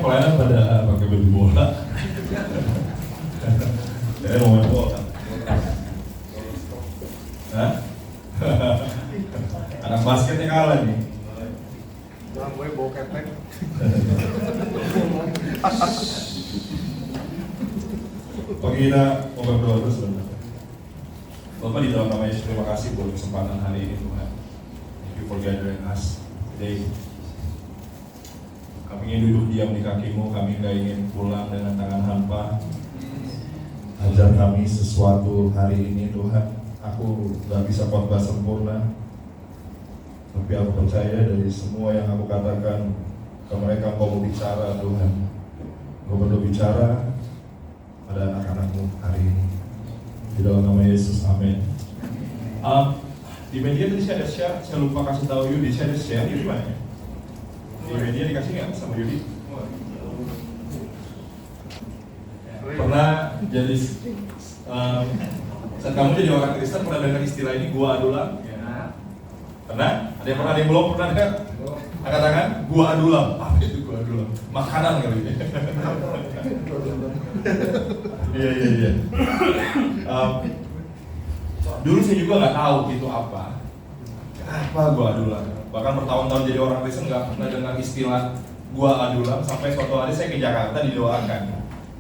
pelayanan pada pakai baju bola. Saya mau main bola. Hah? Anak basketnya kalah nih. Jangan gue bawa ketek. Pagi kita mau berdoa terus sebentar. Bapak di dalam nama Yesus, terima kasih buat kesempatan hari ini Tuhan. Thank you for gathering us today. Kami ingin duduk diam di kaki-Mu, kami gak ingin pulang dengan tangan hampa. Ajar kami sesuatu hari ini Tuhan. Aku gak bisa khotbah sempurna, tapi aku percaya dari semua yang aku katakan ke mereka, Kau mau bicara Tuhan. Kau perlu bicara pada anak-anak-Mu hari ini. Di dalam nama Yesus, amin. Di media tadi saya ada share, saya lupa kasih tahu Yudi, saya ada share, Yudi mana ya? Di media dikasih nggak sama Yudi? Pernah jadi, saat kamu jadi orang Kristen pernah dengar istilah ini, gua adulam? Pernah? Ada yang pernah, ada yang belum pernah dengar? Angkat tangan, gua adulam. Apa itu gua adulam? Makanan kali ini. Iya. Dulu saya juga nggak tahu itu apa. Kenapa gua adulam? Bahkan bertahun-tahun jadi orang Kristen nggak pernah dengar istilah gua adulam. Sampai suatu hari saya ke Jakarta didoakan.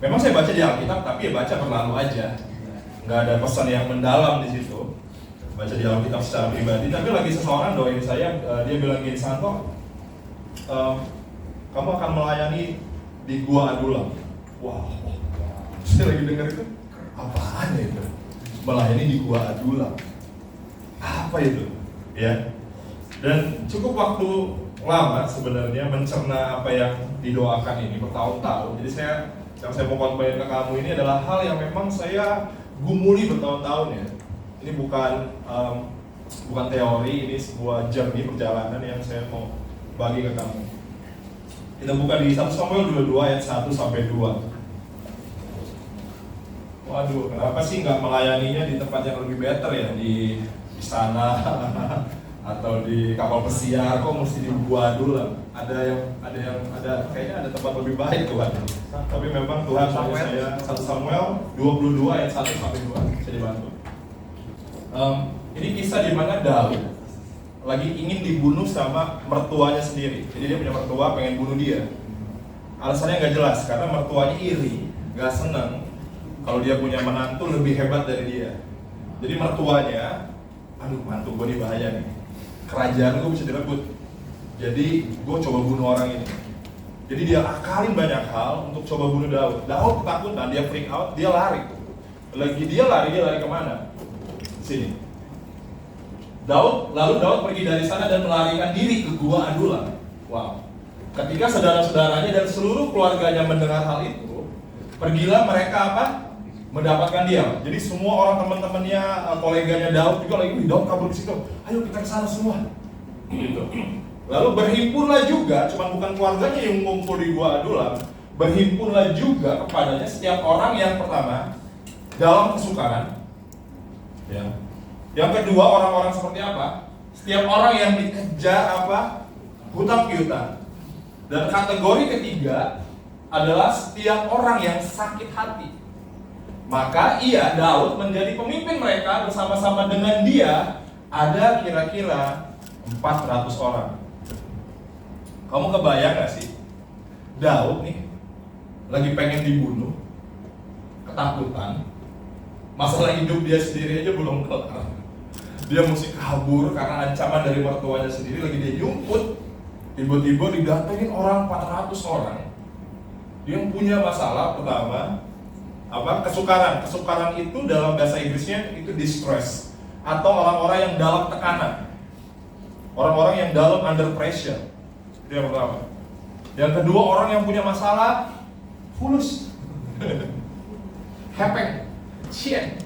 Memang saya baca di Alkitab, tapi ya baca berlalu aja. Nggak ada pesan yang mendalam di situ. Baca di Alkitab secara pribadi. Tapi lagi seseorang doain saya, dia bilang gini, Santo, kamu akan melayani di gua adulam. Wow. Saya lagi dengar itu, apaan ya itu? Melayani di gua adulam. Apa itu? Ya. Dan cukup waktu lama sebenarnya mencerna apa yang didoakan ini bertahun-tahun. Jadi yang saya mau khotbahin ke kamu ini adalah hal yang memang saya gumuli bertahun-tahun ya. Ini bukan teori, ini sebuah journey perjalanan yang saya mau bagi ke kamu. Kita buka di 1 Samuel 22 ayat 1 sampai 2. Waduh, kenapa sih nggak melayaninya di tempat yang lebih better ya, di istana atau di kapal pesiar? Kok mesti di gua dulu? Ada kayaknya ada tempat lebih baik Tuhan. Tapi memang Tuhan saya 1 Samuel 22 ayat 1 sampai 2. Saya dibantu. Ini kisah di mana Daud lagi ingin dibunuh sama mertuanya sendiri. Jadi dia punya mertua pengen bunuh dia. Alasannya nggak jelas karena mertuanya iri, nggak senang kalau dia punya menantu lebih hebat dari dia. Jadi mertuanya, aduh mantu gue nih bahaya nih, kerajaan gue bisa direbut. Jadi gue coba bunuh orang ini. Jadi dia akalin banyak hal untuk coba bunuh Daud. Daud ketakutan, dia freak out, dia lari. Lagi dia lari kemana? Sini. Lalu Daud pergi dari sana dan melarikan diri ke gua Adulam. Wow. Ketika saudara-saudaranya dan seluruh keluarganya mendengar hal itu, pergilah mereka apa? Mendapatkan dia. Jadi semua orang teman-temannya, koleganya Daud juga lagi, Daud kabur di situ. Ayo kita ke sana semua. Gitu. Lalu berhimpunlah juga, cuman bukan keluarganya yang ngumpul di gua Adulam, berhimpunlah juga kepadanya setiap orang yang pertama dalam kesukaran. Ya. Yang kedua, orang-orang seperti apa? Setiap orang yang dikejar apa? Hutang piutang. Dan kategori ketiga adalah setiap orang yang sakit hati. Maka ia, Daud, menjadi pemimpin mereka. Bersama-sama dengan dia ada kira-kira 400 orang. Kamu kebayang gak sih? Daud nih lagi pengen dibunuh, ketakutan, masalah hidup dia sendiri aja belum kelar. Dia mesti kabur karena ancaman dari mertuanya sendiri, lagi dia nyumput. Tiba-tiba didatengin orang 400 orang yang punya masalah. Pertama, apa? Kesukaran. Kesukaran itu dalam bahasa Inggrisnya itu distress, atau orang-orang yang dalam tekanan, orang-orang yang dalam under pressure. Itu yang pertama. Yang kedua, orang yang punya masalah fulus, hepeng, cien,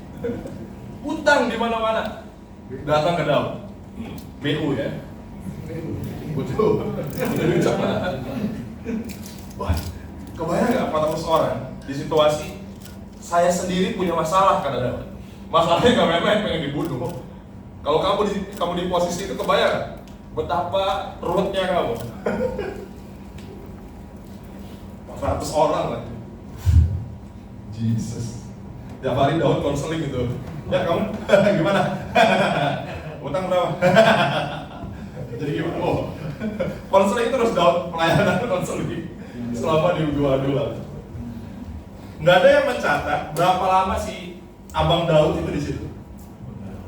utang di mana-mana. Datang ke Daud, BU ya, betul. Wah, kebayang nggak 400 orang di situasi saya sendiri punya masalah kata Daud. Masalahnya nggak main-main, pengen dibunuh. Kalau kamu di posisi itu, kebayang betapa ruwetnya kamu. 400 orang lah. Jesus. Tiap hari Daud konseling gitu. Ya kamu gimana? Utang berapa? Jadi gimana? Oh, konseling terus Daud, pelayanan konseling selama di dua-dua. Nggak ada yang mencatat berapa lama si Abang Daud itu di situ.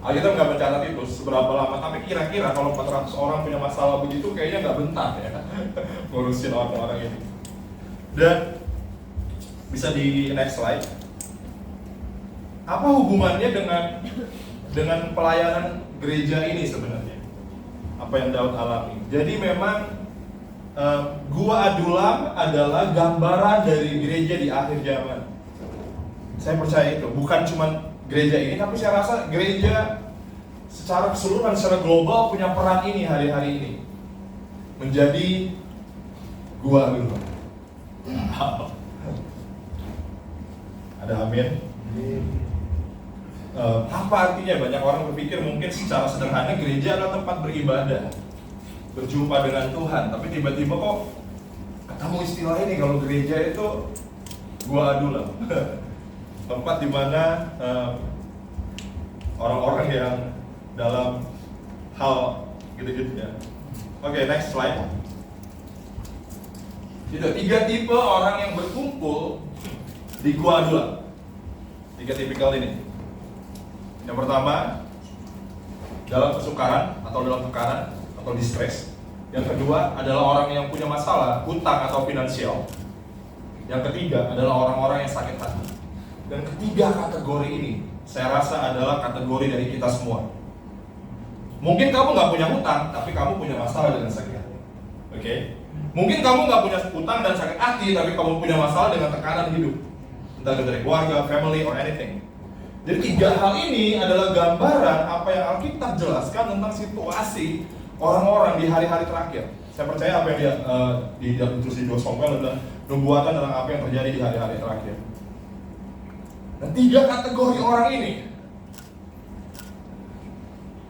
Alkitab nggak mencatat itu seberapa lama, tapi kira-kira kalau 400 orang punya masalah begitu kayaknya nggak bentar ya ngurusin orang-orang ini. Dan bisa di next slide. Apa hubungannya dengan pelayanan gereja ini sebenarnya? Apa yang Daud alami? Jadi memang Gua Adulam adalah gambaran dari gereja di akhir zaman. Saya percaya itu, bukan cuma gereja ini, tapi saya rasa gereja secara keseluruhan, secara global punya peran ini hari-hari ini. Menjadi Gua Adulam. Ada amin? Apa artinya? Banyak orang berpikir mungkin secara sederhana gereja adalah tempat beribadah, berjumpa dengan Tuhan, tapi tiba-tiba kok ketemu istilah ini kalau gereja itu Gua Adulam. Tempat di mana orang-orang yang dalam hal gitu-gitu ya. Oke, next slide. Itu 3 tipe orang yang berkumpul di Gua Adulam. 3 tipikal ini. Yang pertama, dalam kesukaran atau dalam tekanan atau distress. Yang kedua adalah orang yang punya masalah hutang atau finansial. Yang ketiga adalah orang-orang yang sakit hati. Dan ketiga kategori ini saya rasa adalah kategori dari kita semua. Mungkin kamu nggak punya hutang, tapi kamu punya masalah dengan sakit hati. Oke? Mungkin kamu nggak punya hutang dan sakit hati, tapi kamu punya masalah dengan tekanan hidup, entah itu dari keluarga, family, or anything. Jadi 3 hal ini adalah gambaran apa yang Alkitab jelaskan tentang situasi orang-orang di hari-hari terakhir. Saya percaya apa yang dia ditulis di 2 Samuel adalah nubuatan tentang apa yang terjadi di hari-hari terakhir. Dan 3 kategori orang ini,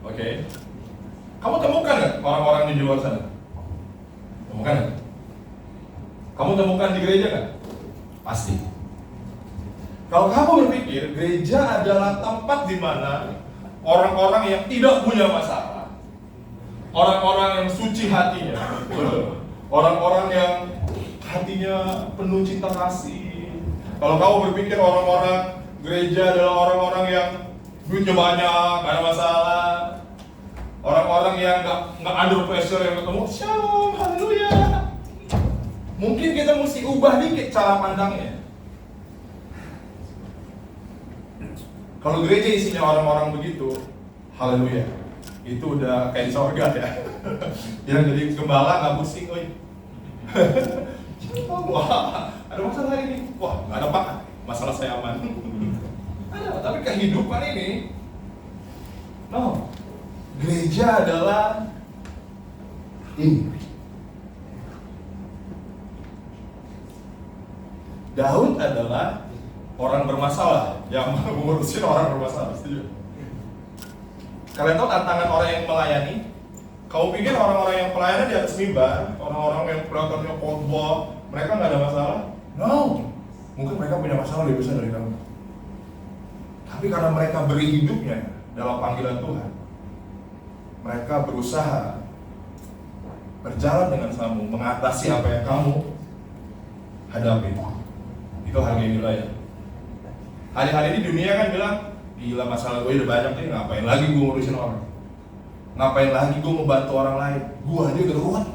oke, kamu temukan nggak orang-orang di luar sana? Temukan nggak? Kamu temukan di gereja nggak? Pasti. Kalau kamu berpikir gereja adalah tempat di mana orang-orang yang tidak punya masalah, orang-orang yang suci hatinya, orang-orang yang hatinya penuh cinta kasih. Kalau kamu berpikir orang-orang gereja adalah orang-orang yang duitnya banyak, gak ada masalah, orang-orang yang nggak under pressure yang ketemu shalom, haleluya. Mungkin kita mesti ubah dikit cara pandangnya. Kalau gereja isinya orang-orang begitu, haleluya, itu udah kayak di sorga ya. Yang jadi gembala nggak pusing, oi. Wah, ada masalah ini. Wah, nggak ada pak, masalah saya aman. Ada, tapi kehidupan ini, no. Gereja adalah ini. Daud adalah orang bermasalah yang mengurusin orang bermasalah, setuju? Kalian tahu tantangan orang yang melayani? Kamu pikir orang-orang yang pelayanan di atas mimbar, orang-orang yang kelihatannya khotbah, mereka nggak ada masalah? No, mungkin mereka punya masalah lebih besar dari kamu. Tapi karena mereka beri hidupnya dalam panggilan Tuhan, mereka berusaha berjalan dengan kamu, mengatasi apa yang kamu hadapi. Itu harga nilai. Hari-hari ini dunia kan bilang, gila masalah gue udah banyak nih, ngapain lagi gue ngurusin orang? Ngapain lagi gue membantu orang lain? Gue aja udah ruwet.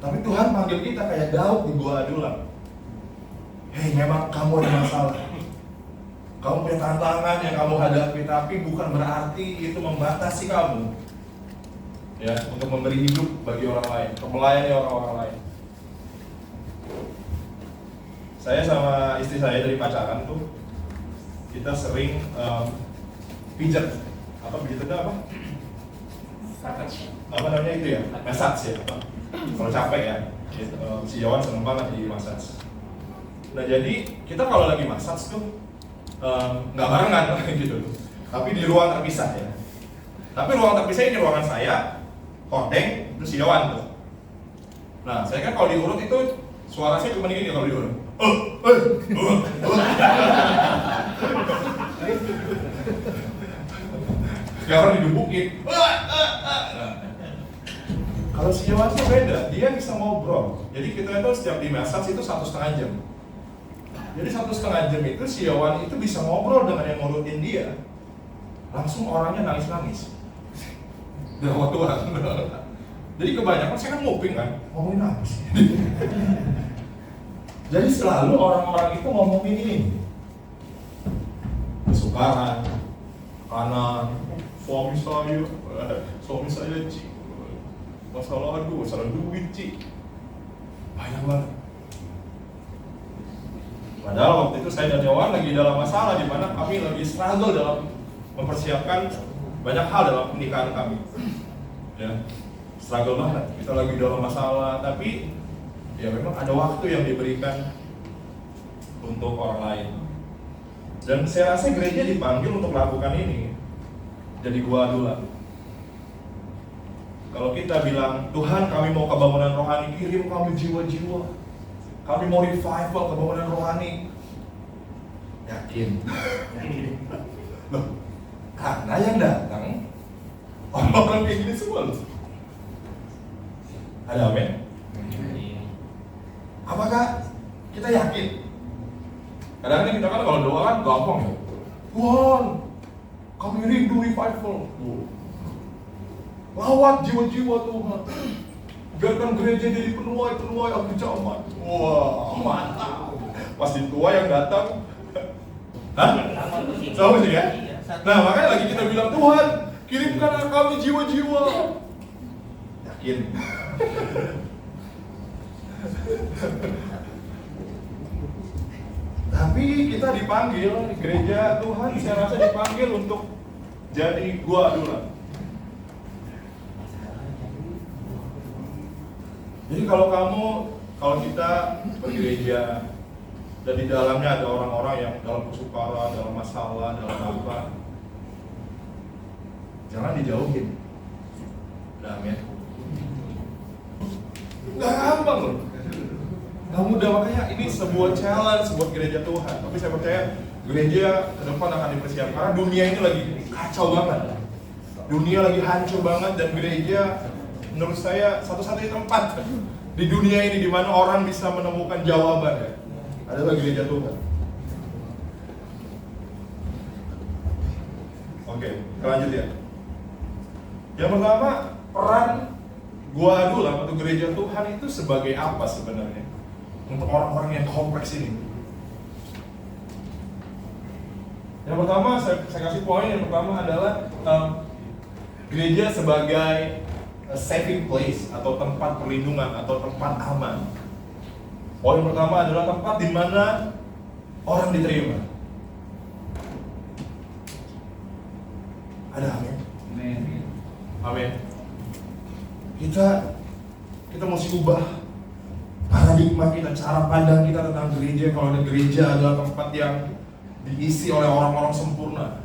Tapi Tuhan panggil kita kayak Daud di Gua Adulam. Hei, memang kamu ada masalah, kamu punya tantangan yang kamu hadapi, tapi bukan berarti itu membatasi kamu ya untuk memberi hidup bagi orang lain, untuk melayani orang-orang lain. Saya sama istri saya dari pacaran tuh kita sering pijat apa pijat itu apa? Apa namanya itu ya? Massage ya. Kalau capek ya, si Yawan seneng banget di massage. Nah jadi kita kalau lagi massage tuh nggak barengan gitu, tapi di ruang terpisah ya. Tapi ruang terpisah ini ruangan saya, hordeng, terus si Yawan tuh. Nah saya kan kalau diurut itu Suara saya cuma gini kalau di luar. Kayak orang digebukin. Kalau si Yohan itu beda, dia bisa ngobrol. Jadi kita itu setiap di massage itu 1,5 jam. Jadi 1,5 jam itu si Yohan itu bisa ngobrol dengan yang ngurutin dia. Langsung orangnya nangis-nangis. Gawat Tuhan. Jadi kebanyakan saya kan nguping kan, ngomongin apa sih? Jadi selalu orang-orang itu ngomongin ini. Kesukaran, kanan, suami saya Ci. Masalah duit Ci. Banyak banget. Padahal waktu itu saya dan Yohan lagi dalam masalah di mana kami lagi struggle dalam mempersiapkan banyak hal dalam pernikahan kami. Ya, struggle banget. Kita lagi dalam masalah, tapi ya memang ada waktu yang diberikan untuk orang lain. Dan saya rasa gereja dipanggil untuk melakukan ini. Jadi gua adulan. Kalau kita bilang, Tuhan kami mau kebangunan rohani, kirim kami jiwa-jiwa. Kami mau revival kebangunan rohani. Yakin? Loh, karena yang datang orang-orang kayak gini semua loh. Ada amin? Apakah kita yakin? Kadang-kadang kita kan kalau doa kan gampang ya. Tuhan, kami rindu revival. Lawat jiwa-jiwa Tuhan. Biarkan gereja jadi penuai api camat. Wah, mantap. Pasti tua yang datang. Hah? Sama sih ya? Nah, makanya lagi kita bilang, Tuhan, kirimkan kami jiwa-jiwa. Yakin? Tapi kita dipanggil, gereja Tuhan saya rasa dipanggil untuk jadi gua adulan. Jadi kalau kita bergereja dan di dalamnya ada orang-orang yang dalam kesukaran, dalam masalah, dalam apa, jangan dijauhin. Amin. Gak gampang loh. Gak mudah, makanya ini sebuah challenge buat gereja Tuhan. Tapi saya percaya gereja ke depan akan dipersiapkan karena dunia ini lagi kacau banget. Dunia lagi hancur banget dan gereja menurut saya satu-satunya tempat di dunia ini di mana orang bisa menemukan jawaban ya, adalah gereja Tuhan. Oke, lanjut ya. Yang pertama, peran gua adulan atau gereja Tuhan itu sebagai apa sebenarnya untuk orang-orang yang kompleks ini? Yang pertama, saya kasih poin yang pertama adalah gereja sebagai saving place atau tempat perlindungan atau tempat aman. Poin pertama adalah tempat di mana orang diterima. Ada amin? Amin. Kita mesti ubah paradigma kita, cara pandang kita tentang gereja. Kalau ada gereja adalah tempat yang diisi oleh orang-orang sempurna.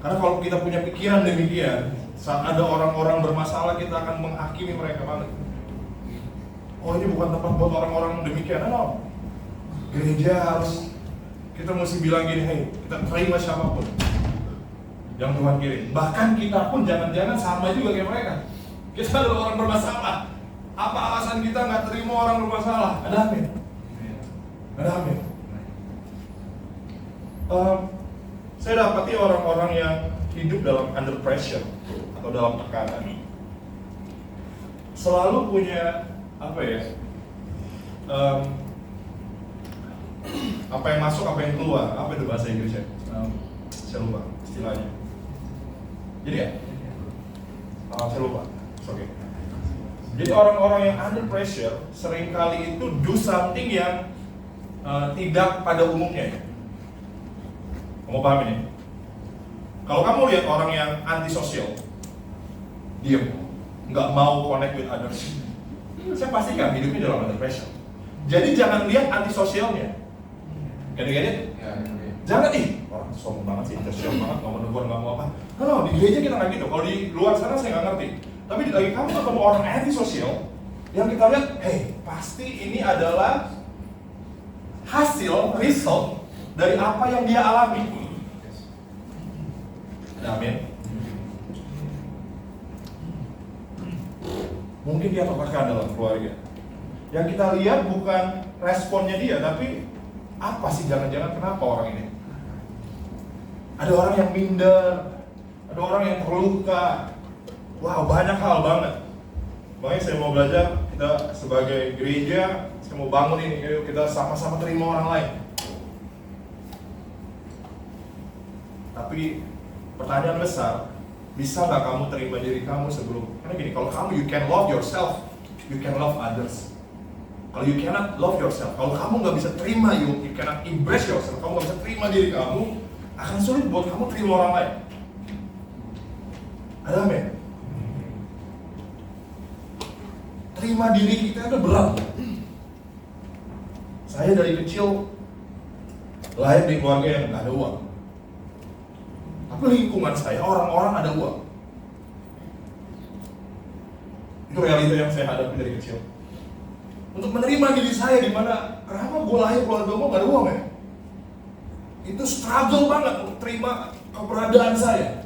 Karena kalau kita punya pikiran demikian, saat ada orang-orang bermasalah kita akan menghakimi mereka balik. Oh, ini bukan tempat buat orang-orang demikian. No. Gereja harus, kita mesti bilang gini, hey, kita terima siapapun yang Tuhan kirim. Bahkan kita pun jangan-jangan sama juga kayak mereka. Kita adalah orang bermasalah. Apa alasan kita nggak terima orang bermasalah? Ada amin? Ada amin? Saya dapati orang-orang yang hidup dalam under pressure atau dalam tekanan selalu punya apa ya? Apa yang masuk, apa yang keluar? Apa itu bahasa Inggrisnya? Saya lupa istilahnya. Jadi ya, saya lupa. Oke. Jadi orang-orang yang under pressure seringkali itu do something yang tidak pada umumnya ya. Kamu paham ini? Kalau kamu lihat orang yang antisosial, diam, nggak mau connect with others, saya pastikan hidupnya dalam under pressure. Jadi jangan lihat antisosialnya. Gede-gede? Jangan orang sombong banget sih, antisosial banget, nggak mau negur, nggak mau apa. No, di gereja kita nggak gitu. Kalau di luar sana saya nggak ngerti. Tapi lagi kamu ketemu orang antisosial, Yang kita lihat, pasti ini adalah result dari apa yang dia alami. Amin. Mungkin dia tertekan dalam keluarga. Yang kita lihat bukan responnya dia, tapi apa sih jangan-jangan kenapa orang ini? Ada orang yang minder, ada orang yang terluka. Wow, banyak hal banget. Makanya saya mau belajar, kita sebagai gereja, saya mau bangun ini, yuk kita sama-sama terima orang lain. Tapi pertanyaan besar, bisa nggak kamu terima diri kamu sebelum? Karena gini, kalau kamu you can love yourself, you can love others. Kalau you cannot love yourself, kalau kamu nggak bisa terima you cannot embrace yourself, kamu nggak bisa terima diri kamu, akan sulit buat kamu terima orang lain. Ada amin? Terima diri kita itu berat. Saya dari kecil lahir di keluarga yang nggak ada uang. Tapi lingkungan saya, orang-orang ada uang. Itu realita yang saya hadapi dari kecil. Untuk menerima diri saya di mana, kenapa gue lahir keluarga gue nggak ada uang ya? Itu struggle banget untuk terima keberadaan saya.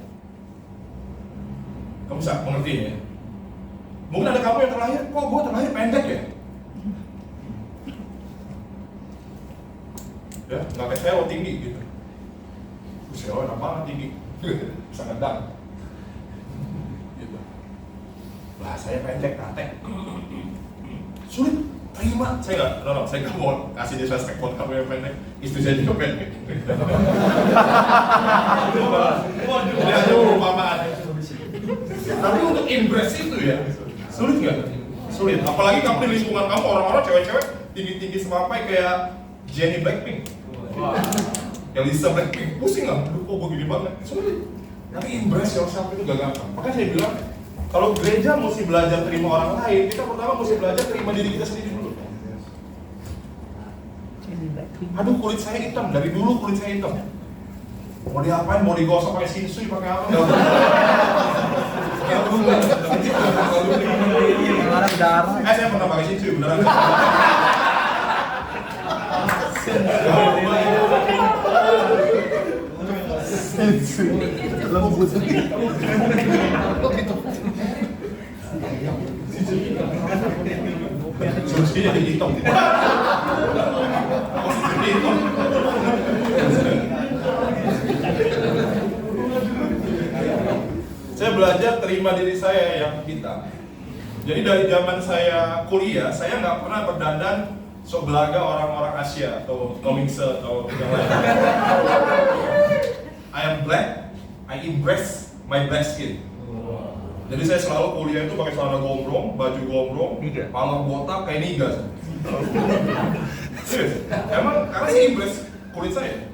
Kamu bisa mengerti ya? Mungkin ada kamu yang terlahir, kok gue terlahir pendek ya? Ya, nggak kayak saya tinggi gitu. Saya enak banget tinggi, bisa ngedang. Gitu. Lah saya pendek, katek. Sulit terima. Saya nggak mau kasih disrespect buat kamu yang pendek. Istri saya juga pendek. Jadi ada perumpamaan. Tapi untuk impress itu ya, sulit nggak? Sulit. Apalagi kamu di lingkungan kamu orang-orang cewek-cewek tinggi-tinggi semampai kayak Jennie Blackpink. Yang Lisa Blackpink, pusing nggak? Aduh kok begini banget? Sulit. Tapi embrace yourself itu gak gampang. Makanya saya bilang, kalau gereja mesti belajar terima orang lain, kita pertama mesti belajar terima diri kita sendiri dulu. Aduh kulit saya hitam, dari dulu kulit saya hitam. Mau diapain? Mau digosok pakai shinsui, pakai apa? Ya bukan. Saya pernah pakai shinsui beneran. Lembut. Susi jadi hitam. Saya belajar terima diri saya yang hitam. Jadi dari zaman saya kuliah, saya nggak pernah berdandan sok belaga orang-orang Asia atau Komingse atau yang lain. I am black, I embrace my black skin. Jadi saya selalu kuliah itu pakai celana gombrong, baju gombrong, pala botak kayak niga. Serius, emang karena saya embrace kulit saya.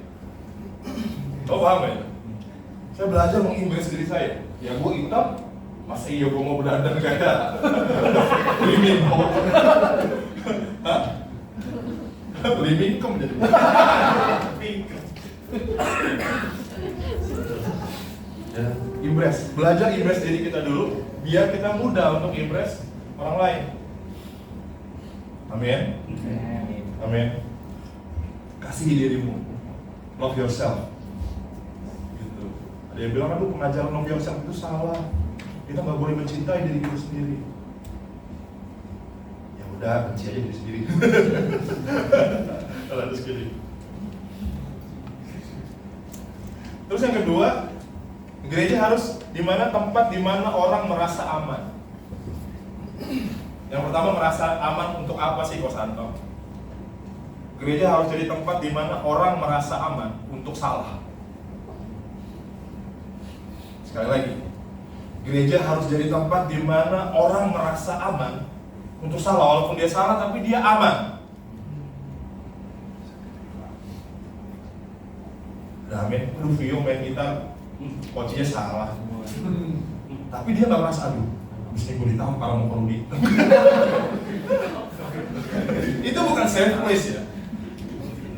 Kau paham ya? Saya belajar mengembrace diri saya. Ya gue hitam, masa iya gue mau berdandan kayak Limin Ho? Hah? Limin Kom jadi embrace, belajar embrace diri kita dulu, biar kita mudah untuk embrace orang lain. Amin. Amin. Kasihi dirimu, love yourself. Gitu. Ada yang bilang, aduh pengajaran love yourself itu salah. Kita nggak boleh mencintai diri kita sendiri. Ya udah, benci aja diri sendiri. Kalau segini. Terus yang kedua, gereja harus tempat di mana orang merasa aman. Yang pertama, merasa aman untuk apa sih Ko Santo? Gereja harus jadi tempat di mana orang merasa aman untuk salah. Sekali lagi, gereja harus jadi tempat di mana orang merasa aman untuk salah, walaupun dia salah tapi dia aman. Amin. Aduh, Vio main gitar, kuncinya salah. Tapi dia nggak merasa, aduh, mesti gue ditampar sama Rudi. Itu bukan safe place ya.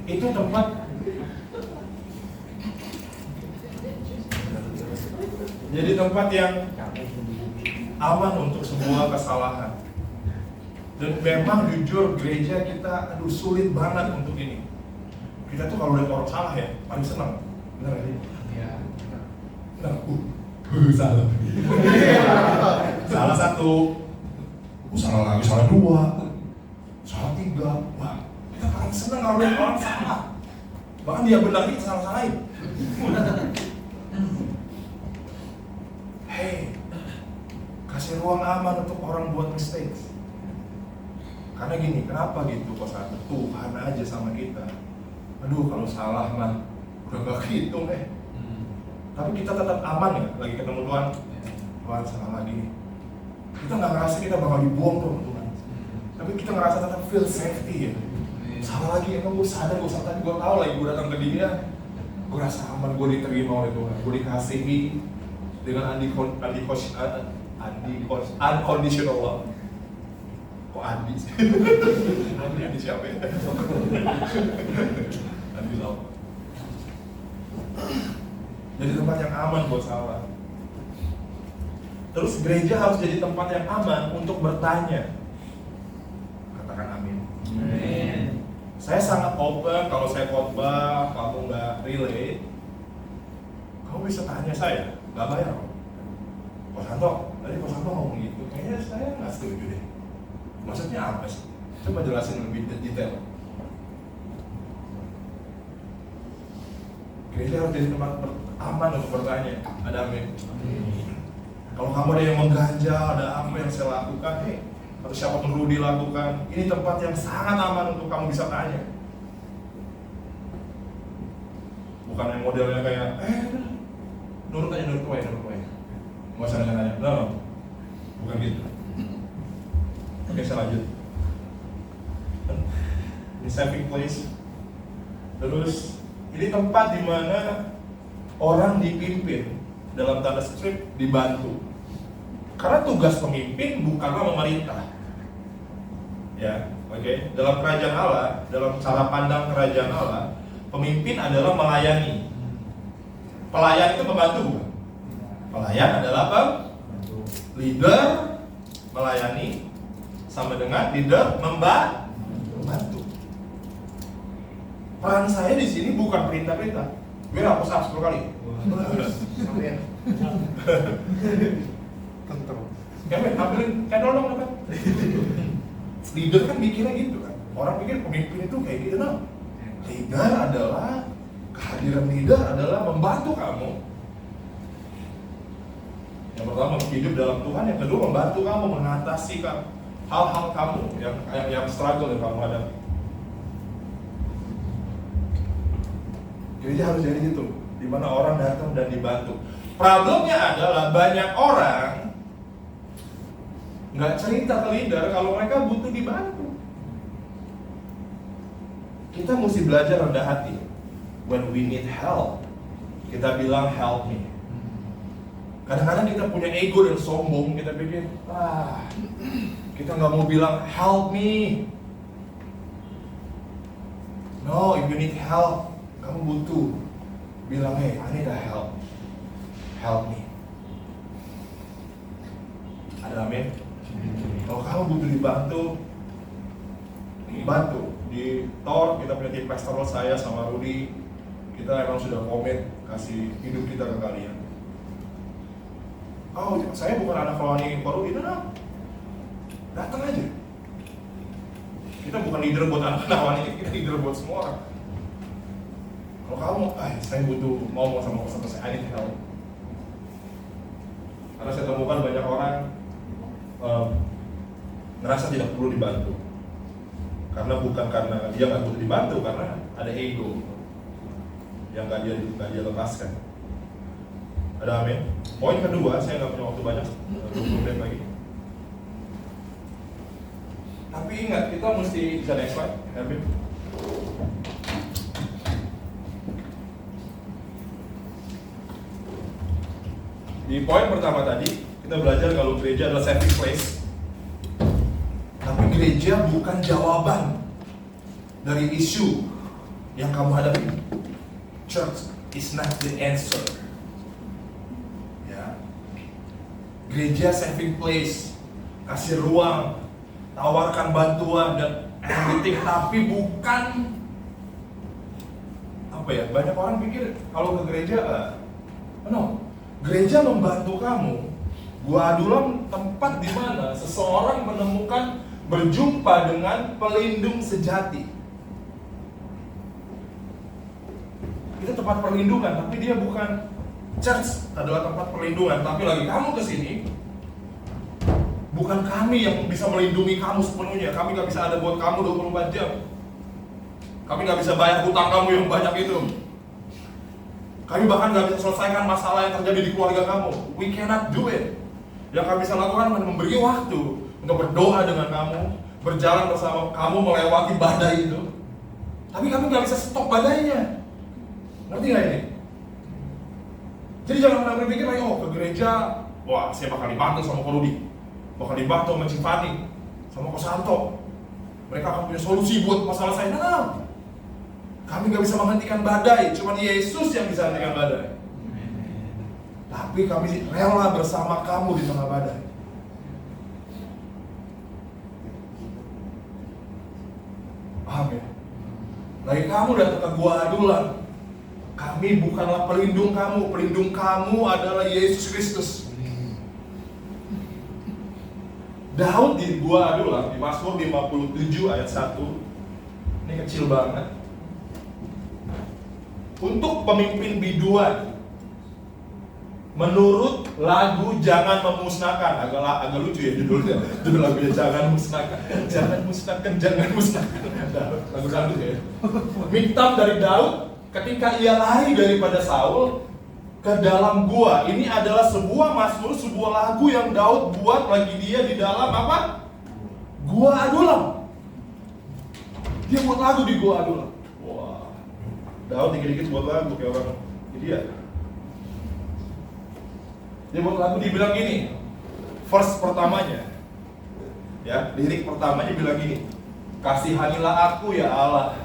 Itu tempat jadi tempat yang aman untuk sebuah kesalahan. Dan memang jujur gereja kita, aduh sulit banget untuk ini. Kita tuh kalau lihat orang salah ya, paling senang. Benar gak sih? Iya. Nah, salah. Salah satu, salah lagi, salah dua, salah tiga. Wah, kita paling senang kalau lihat orang salah. Bahkan dia benar kita salah-salahin. Hey, kasih ruang aman untuk orang buat mistakes. Karena gini, kenapa gitu? Kok satu Tuhan aja sama kita. Aduh, kalau salah mah udah gak hitung Tapi kita tetap aman ya, lagi ketemu Tuhan. Tuhan salah lagi. Kita nggak ngerasa kita bakal dibuang tuh Tuhan. Tapi kita ngerasa tetap feel safety ya. Salah lagi, emang gue sadar, gue tadi gue tahu lagi gue datang ke dia, gue rasa aman, gue diterima oleh Tuhan, gue dikasihi dengan unconditional love. Kok Andi sih? Andi siapa ya? Andi love. Jadi tempat yang aman buat salah. Terus gereja harus jadi tempat yang aman untuk bertanya. Katakan amin. Amin. Saya sangat open kalau saya khotbah, kamu nggak relate, kamu bisa tanya saya, nggak bayar kok. Pak Santo, tadi Pak Santo ngomong gitu, kayaknya saya nggak setuju deh. Maksudnya apa sih? Coba jelasin lebih detail. Gereja harus jadi tempat aman untuk bertanya. Ada amin. Kalau kamu ada yang mengganjal, ada apa yang saya lakukan, atau siapa perlu dilakukan, ini tempat yang sangat aman untuk kamu bisa tanya. Bukan yang modelnya kayak, nurut aja, nurut gue. Nggak usah nanya-nanya, no. Bukan gitu. Oke, saya lanjut. Ini saving place. Terus, ini tempat di mana orang dipimpin, dalam tanda strip dibantu. Karena tugas pemimpin bukanlah memerintah. Ya, oke. Dalam kerajaan Allah, dalam cara pandang kerajaan Allah, pemimpin adalah melayani. Pelayan itu membantu bukan? Pelayan adalah apa? Leader melayani sama dengan leader membantu. Peran saya di sini bukan perintah-perintah. Gue hapus 10 kali. Amin. Tentu. Kevin, ambilin candle dong apa? Leader kan mikirnya gitu kan. Orang pikir pemimpin itu kayak gitu dong. Leader adalah, kehadiran leader adalah membantu kamu. Yang pertama hidup dalam Tuhan, yang kedua membantu kamu mengatasi hal-hal kamu yang struggle yang kamu hadapi. Gereja harus jadi gitu, di mana orang datang dan dibantu. Problemnya adalah banyak orang nggak cerita ke leader kalau mereka butuh dibantu. Kita mesti belajar rendah hati. When we need help, kita bilang help me. Kadang-kadang kita punya ego dan sombong, kita pikir, kita nggak mau bilang help me. No, if you need help, kamu butuh bilang, hey, I need a help. Help me. Ada amin? Kalau kamu butuh dibantu, bantu. Di Tor kita punya tim pastoral, saya sama Rudy, kita emang sudah komit kasih hidup kita ke kalian. Oh, saya bukan anak rohani Pak Rudy, no. Datang aja. Kita bukan leader buat anak-anak rohani, kita leader buat semua orang. Kalau kamu, saya butuh ngomong sama peserta saya, I need help. Karena saya temukan banyak orang ngerasa tidak perlu dibantu. Karena bukan karena dia nggak butuh dibantu, karena ada ego yang nggak dia lepaskan. Ada amin. Poin kedua, saya nggak punya waktu banyak, 20 menit lagi. Tapi ingat, kita mesti bisa next slide, Amin. Di poin pertama tadi, kita belajar kalau gereja adalah saving place. Tapi gereja bukan jawaban dari isu yang kamu hadapi. Church is not the answer. Ya. Gereja saving place, kasih ruang tawarkan bantuan dan everything, tapi bukan apa ya? Banyak orang pikir kalau ke gereja, no, gereja membantu kamu. Gua Adulam tempat di mana seseorang menemukan berjumpa dengan pelindung sejati. Itu tempat perlindungan, tapi dia bukan church adalah tempat perlindungan, tapi lagi kamu kesini, bukan kami yang bisa melindungi kamu sepenuhnya. Kami gak bisa ada buat kamu 24 jam. Kami gak bisa bayar hutang kamu yang banyak itu. Kami bahkan gak bisa selesaikan masalah yang terjadi di keluarga kamu. We cannot do it. Yang kami bisa lakukan adalah memberi waktu untuk berdoa dengan kamu, berjalan bersama kamu melewati badai itu. Tapi kami gak bisa stop badainya. Ngerti gak ini? Jadi jangan pernah berpikir lagi, oh ke gereja, wah saya bakal dibantu sama Ko Rudi, bakal dibantu sama Cifani, sama Ko Santo. Mereka akan punya solusi buat masalah saya. Nah, kami gak bisa menghentikan badai, cuma Yesus yang bisa menghentikan badai. Tapi kami rela bersama kamu di tengah badai. Paham ya? Lagi kamu datang ke Gua Adulam, kami bukanlah pelindung kamu adalah Yesus Kristus. Daud di Gua Adulam, di Mazmur 57 ayat 1, ini kecil banget. Untuk pemimpin biduan, menurut lagu Jangan Memusnahkan, agak lucu ya judulnya. Judul lagunya Jangan Musnahkan, Jangan Musnahkan. Lagu dangdut ya. Miktam dari Daud ketika ia lari daripada Saul ke dalam gua. Ini adalah sebuah mazmur, sebuah lagu yang Daud buat lagi dia di dalam apa? Gua Adulam. Dia buat lagu di Gua Adulam. Wah, Daud dikit-dikit buat lagu kayak orang dia. Dia buat lagu, dia bilang gini, verse pertamanya, ya, lirik pertamanya bilang gini, kasihanilah aku ya Allah,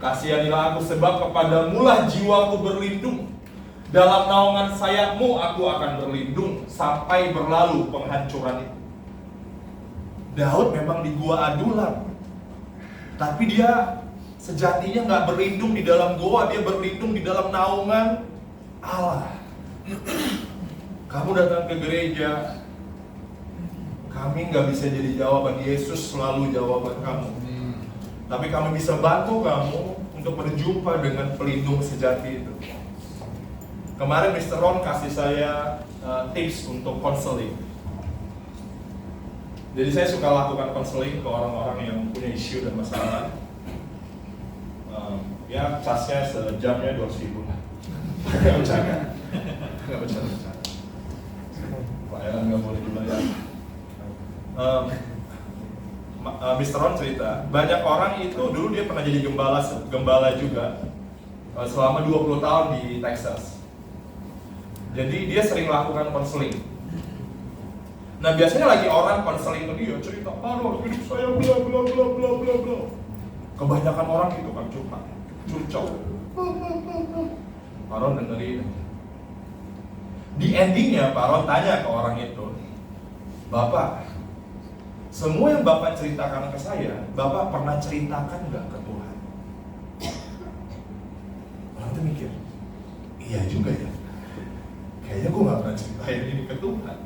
kasihanilah aku sebab kepadamulah jiwaku berlindung, dalam naungan sayapmu aku akan berlindung sampai berlalu penghancuran itu. Daud memang di Gua Adulam, tapi dia sejatinya nggak berlindung di dalam goa, dia berlindung di dalam naungan Allah. Kamu datang ke gereja, kami nggak bisa jadi jawaban, Yesus selalu jawaban kamu. Tapi kami bisa bantu kamu untuk berjumpa dengan pelindung sejati itu. Kemarin Mr. Ron kasih saya tips untuk konseling. Jadi saya suka lakukan konseling ke orang-orang yang punya isu dan masalah. Ya casnya sejamnya 200.000 lah. Nggak bercanda. Nggak bercanda. Nggak boleh dibayar. Mr. Ron cerita, banyak orang itu dulu dia pernah jadi gembala juga selama 20 tahun di Texas. Jadi dia sering lakukan konseling. Nah biasanya lagi orang konseling ke dia cerita, aduh hidup saya bla bla bla bla bla bla. Kebanyakan orang gitu kan curcol. Pak Ron dengerin. Di endingnya Pak Ron tanya ke orang itu, Bapak, semua yang Bapak ceritakan ke saya, Bapak pernah ceritakan nggak ke Tuhan? Orang itu mikir, iya juga ya. Kayaknya gue nggak pernah ceritain ini ke Tuhan.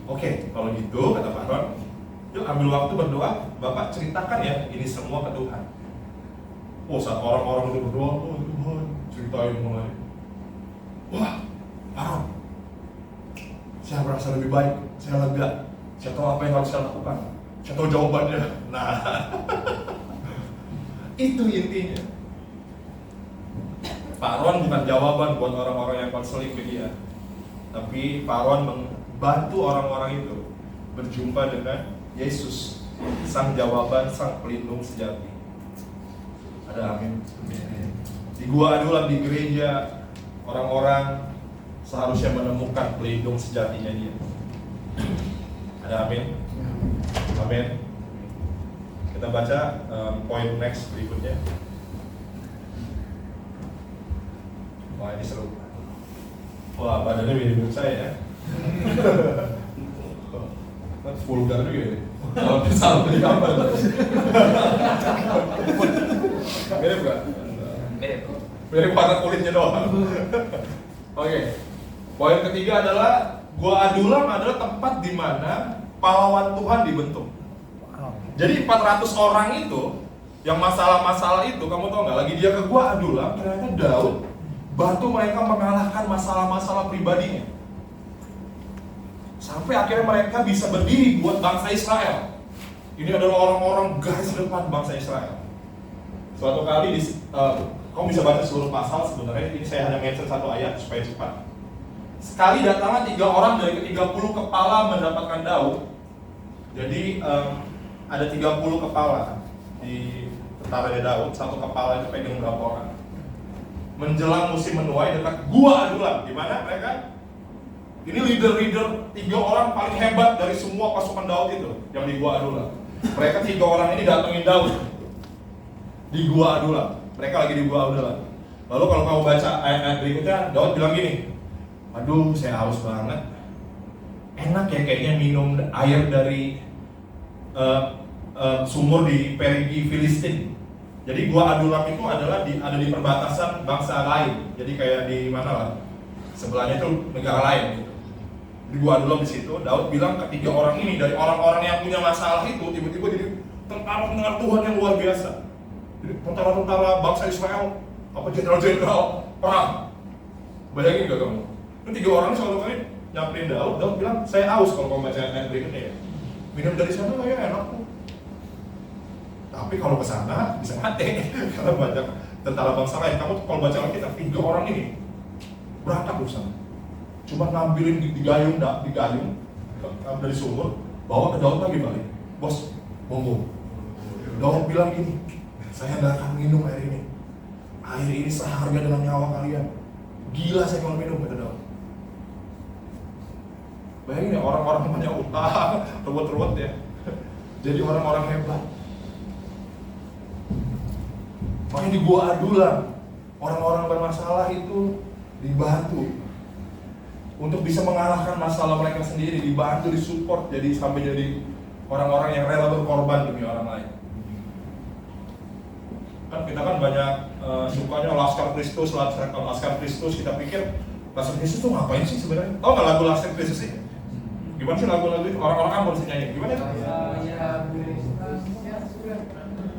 Oke, kalau gitu kata Pak Ron, yuk ambil waktu berdoa, Bapak ceritakan ya ini semua ke Tuhan. Oh, saat orang-orang itu berdoa, oh Tuhan, ceritain mulai. Wah, Pak Ron, saya merasa lebih baik, saya lega, saya tahu apa yang harus saya lakukan, saya tahu jawabannya. Nah, itu intinya. Pak Ron bukan jawaban buat orang-orang yang konseling ke dia, tapi Pak Ron membantu orang-orang itu berjumpa dengan Yesus, sang jawaban, sang pelindung sejati. Ada amin. Di Gua Adulam di gereja, orang-orang seharusnya menemukan pelindung sejatinya dia. Ada amin. Amin. Kita baca poin next berikutnya. Wah ini seru. Wah badannya mirip saya ya. Vulgar juga ya. Salah beli gambar. Mirip gak? Mirip. Mirip warna kulitnya doang. Oke. Poin ketiga adalah Gua Adulam adalah tempat di mana pahlawan Tuhan dibentuk. Jadi 400 orang itu yang masalah-masalah itu, kamu tahu nggak? Lagi dia ke Gua Adulam, ternyata Daud bantu mereka mengalahkan masalah-masalah pribadinya. Sampai akhirnya mereka bisa berdiri buat bangsa Israel. Ini adalah orang-orang garis depan bangsa Israel. Suatu kali kamu bisa baca seluruh pasal sebenarnya. Ini saya hanya mention satu ayat supaya cepat. Sekali datanglah 3 orang dari ke-30 kepala mendapatkan Daud. Jadi ada 30 kepala di tentaranya Daud. Satu kepala itu pegang berapa orang. Menjelang musim menuai dekat Gua Adulam, di mana mereka ini leader-leader 3 orang paling hebat dari semua pasukan Daud itu yang di Gua Adulam. Mereka 3 orang ini datengin Daud di Gua Adulam. Mereka lagi di Gua Adulam. Lalu kalau kamu baca ayat-ayat berikutnya, Daud bilang gini, aduh saya haus banget. Enak ya kayaknya minum air dari sumur di Perigi Filistin. Jadi Gua Adulam itu adalah ada di perbatasan bangsa lain. Jadi kayak di mana lah, sebelahnya itu negara lain gitu. Di Gua Adulam di situ, Daud bilang ketiga orang ini dari orang-orang yang punya masalah itu tiba-tiba jadi tentara-tentara Tuhan yang luar biasa. Jadi tentara-tentara bangsa Israel, apa jenderal-jenderal perang. Bayangin gak kamu? Itu 3 orang ini suatu kali nyamperin Daud bilang, saya haus kalau kamu baca ayat berikutnya ya. Minum dari sana lah ya enak tuh. Tapi kalau ke sana bisa mati karena banyak tentara bangsa lain. Kamu kalau baca Alkitab 3 orang ini berangkat ke sana. Cuma ngambilin di gayung dari sumur, bawa ke Daud lagi balik. Bos, monggo. Daud bilang gini, saya nggak akan minum air ini. Air ini seharga dengan nyawa kalian. Gila saya kalau minum, kata Daud. Bayangin ya, orang-orang punya utang, ruwet-ruwet ya. Jadi orang-orang hebat. Makanya di Gua Adulam, orang-orang bermasalah itu dibantu untuk bisa mengalahkan masalah mereka sendiri, dibantu, disupport, jadi sampai jadi orang-orang yang rela berkorban demi orang lain. Kan kita kan banyak sukanya Laskar Kristus, kita pikir Laskar Kristus tuh ngapain sih sebenarnya? Tahu nggak lagu Laskar Kristus sih? Gimana sih lagu-lagu itu? Orang-orang kan boleh nyanyi. Gimana itu?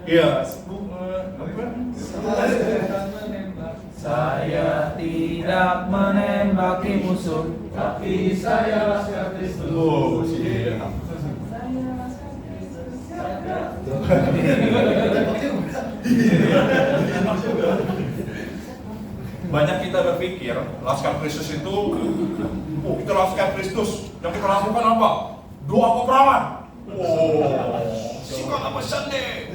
Iya. Saya tidak menembaki musuh, tapi saya Laskar Kristus. Oh, sih. Banyak kita berpikir Laskar Kristus itu, kita Laskar Kristus, yang kita lakukan apa? Doa peperangan. Suka apa sende?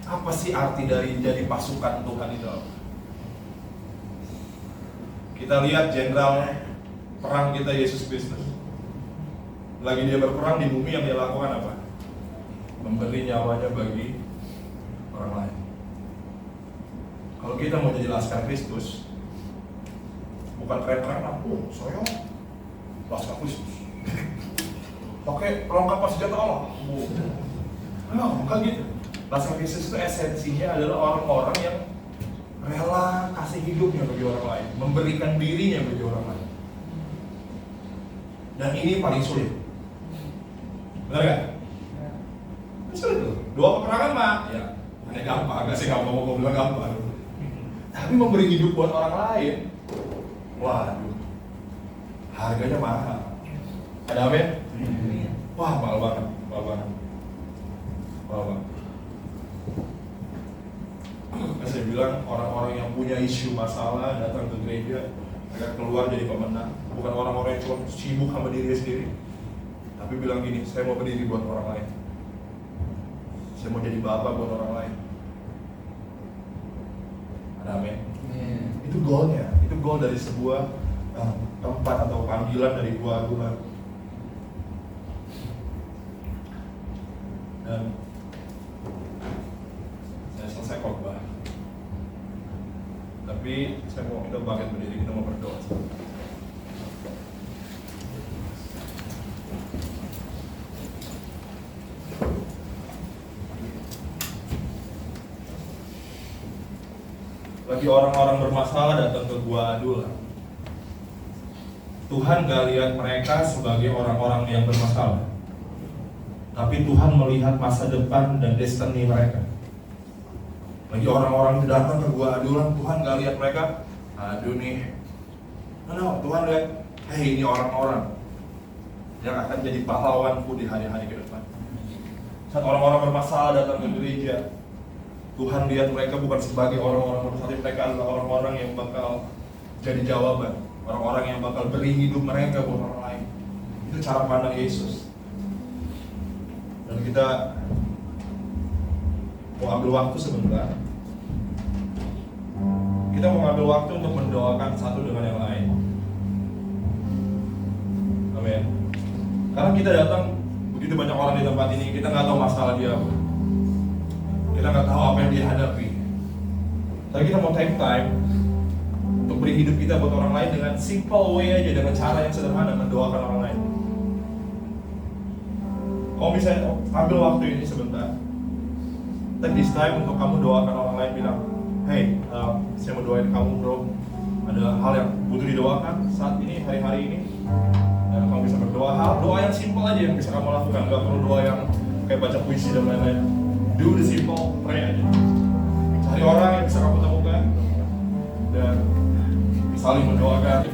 Apa sih arti dari jadi pasukan Tuhan itu? Kita lihat jenderal perang kita Yesus Kristus. Lagi dia berperang di bumi, yang dia lakukan apa? Memberi nyawanya bagi orang lain. Kalau kita mau jadi Laskar Kristus, bukan keren-keren, saya Laskar Kristus. Pakai perlengkapan senjata Allah. Bukan gitu. Laskar Kristus itu esensinya adalah orang-orang yang rela kasih hidupnya bagi orang lain, memberikan dirinya bagi orang lain. Dan ini paling sulit. Benar gak? Sulit tuh. Doa peperangan mah, ya hanya gampang, gak sih kamu mau bilang gampang. Tapi memberi hidup buat orang lain, waduh, harganya mahal. Ada amin? Wah, mahal banget. Saya bilang orang-orang yang punya isu masalah datang ke gereja, mereka keluar jadi pemenang. Bukan orang-orang yang cuma sibuk sama diri sendiri, tapi bilang gini, saya mau berdiri buat orang lain. Saya mau jadi bapak buat orang lain. Ada amin? Itu goalnya, itu goal dari sebuah tempat atau panggilan dari Gua Adulam. Dan saya selesai khotbah. Tapi saya mau kita bangkit berdiri, kita mau berdoa. lagi orang-orang bermasalah datang ke gua adulan. Tuhan gak lihat mereka sebagai orang-orang yang bermasalah, tapi Tuhan melihat masa depan dan destiny mereka. Lagi orang-orang datang ke gua adulan, Tuhan gak lihat mereka, aduh nih. No, Tuhan lihat, hey ini orang-orang yang akan jadi pahlawanku di hari-hari ke depan. Saat orang-orang bermasalah datang ke gereja, Tuhan lihat mereka bukan sebagai orang-orang bermasalah, tapi mereka adalah orang-orang yang bakal jadi jawaban, orang-orang yang bakal beri hidup mereka buat orang lain. Itu cara pandang Yesus. Dan kita mau ambil waktu sebentar. Kita mau ambil waktu untuk mendoakan satu dengan yang lain. Amin. Karena kita datang begitu banyak orang di tempat ini, kita nggak tahu masalah dia apa. Kita nggak tahu apa yang dia hadapi. Tapi kita mau take time untuk beri hidup kita buat orang lain dengan simple way aja, dengan cara yang sederhana, mendoakan orang lain. Kamu bisa ambil waktu ini sebentar, take this time untuk kamu doakan orang lain, bilang, hey, saya mau doain kamu bro, ada hal yang butuh didoakan saat ini, hari-hari ini. Dan kamu bisa berdoa, doa yang simple aja yang bisa kamu lakukan, gak perlu doa yang kayak baca puisi dan lain-lain. Do the simple, pray aja. Cari orang yang bisa kamu temukan dan saling mendoakan.